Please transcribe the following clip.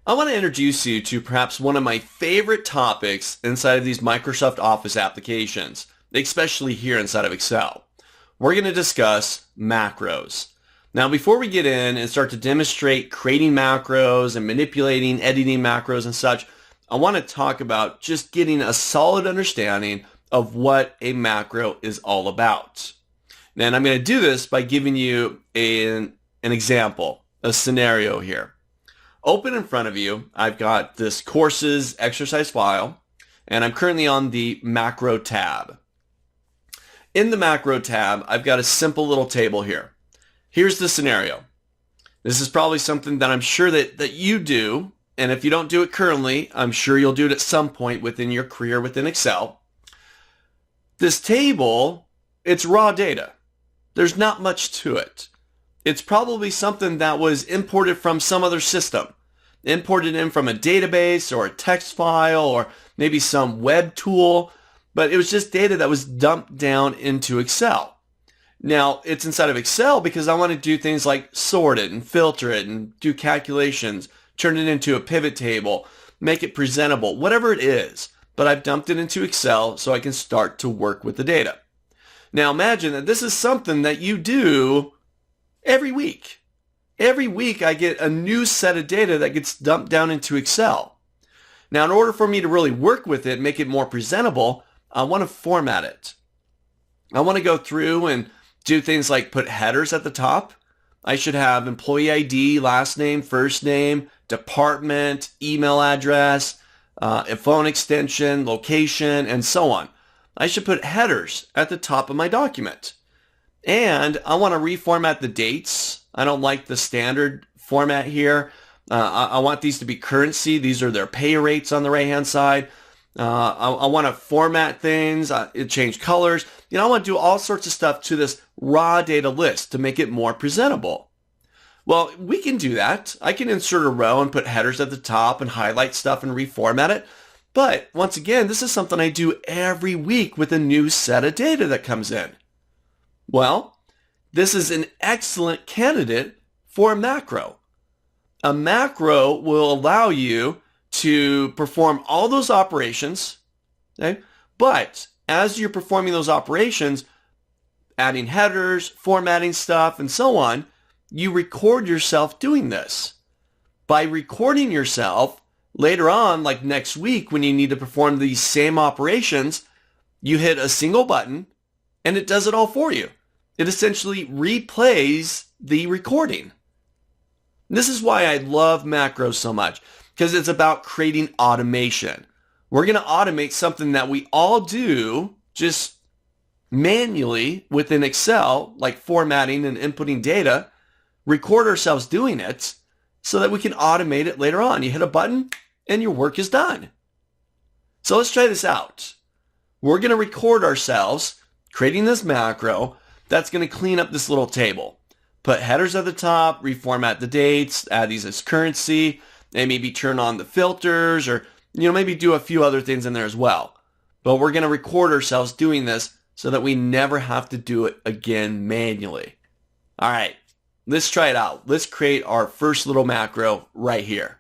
I want to introduce you to perhaps one of my favorite topics inside of these Microsoft Office applications, especially here inside of Excel. We're going to discuss macros. Now, before we get in and start to demonstrate creating macros and manipulating, editing macros and such, I want to talk about just getting a solid understanding of what a macro is all about. And I'm going to do this by giving you an example, a scenario here. Open in front of you, I've got this courses exercise file, and I'm currently on the macro tab. In the macro tab, I've got a simple little table here. Here's the scenario. This is probably something that I'm sure that you do, and if you don't do it currently, I'm sure you'll do it at some point within your career within Excel. This table, it's raw data. There's not much to it. It's probably something that was imported from some other system, imported in from a database or a text file or maybe some web tool, but it was just data that was dumped down into Excel. Now, it's inside of Excel because I want to do things like sort it and filter it and do calculations, turn it into a pivot table, make it presentable, whatever it is, but I've dumped it into Excel so I can start to work with the data. Now, imagine that this is something that you do every week. Every week I get a new set of data that gets dumped down into Excel. Now, in order for me to really work with it, make it more presentable, I want to format it. I want to go through and do things like put headers at the top. I should have employee ID, last name, first name, department, email address, a phone extension, location, and so on. I should put headers at the top of my document. And I want to reformat the dates. I don't like the standard format here. I want these to be currency. These are their pay rates on the right-hand side. I want to format things, change colors. I want to do all sorts of stuff to this raw data list to make it more presentable. Well, we can do that. I can insert a row and put headers at the top and highlight stuff and reformat it. But once again, this is something I do every week with a new set of data that comes in. Well, this is an excellent candidate for a macro. A macro will allow you to perform all those operations, okay? But as you're performing those operations, adding headers, formatting stuff, and so on, you record yourself doing this. By recording yourself, later on, like next week, when you need to perform these same operations, you hit a single button and it does it all for you. It essentially replays the recording. This is why I love macros so much, because it's about creating automation. We're going to automate something that we all do just manually within Excel, like formatting and inputting data, record ourselves doing it so that we can automate it later on. You hit a button and your work is done. So let's try this out. We're going to record ourselves creating this macro that's going to clean up this little table. Put headers at the top, reformat the dates, add these as currency, and maybe turn on the filters or maybe do a few other things in there as well. But we're going to record ourselves doing this so that we never have to do it again manually. All right, let's try it out. Let's create our first little macro right here.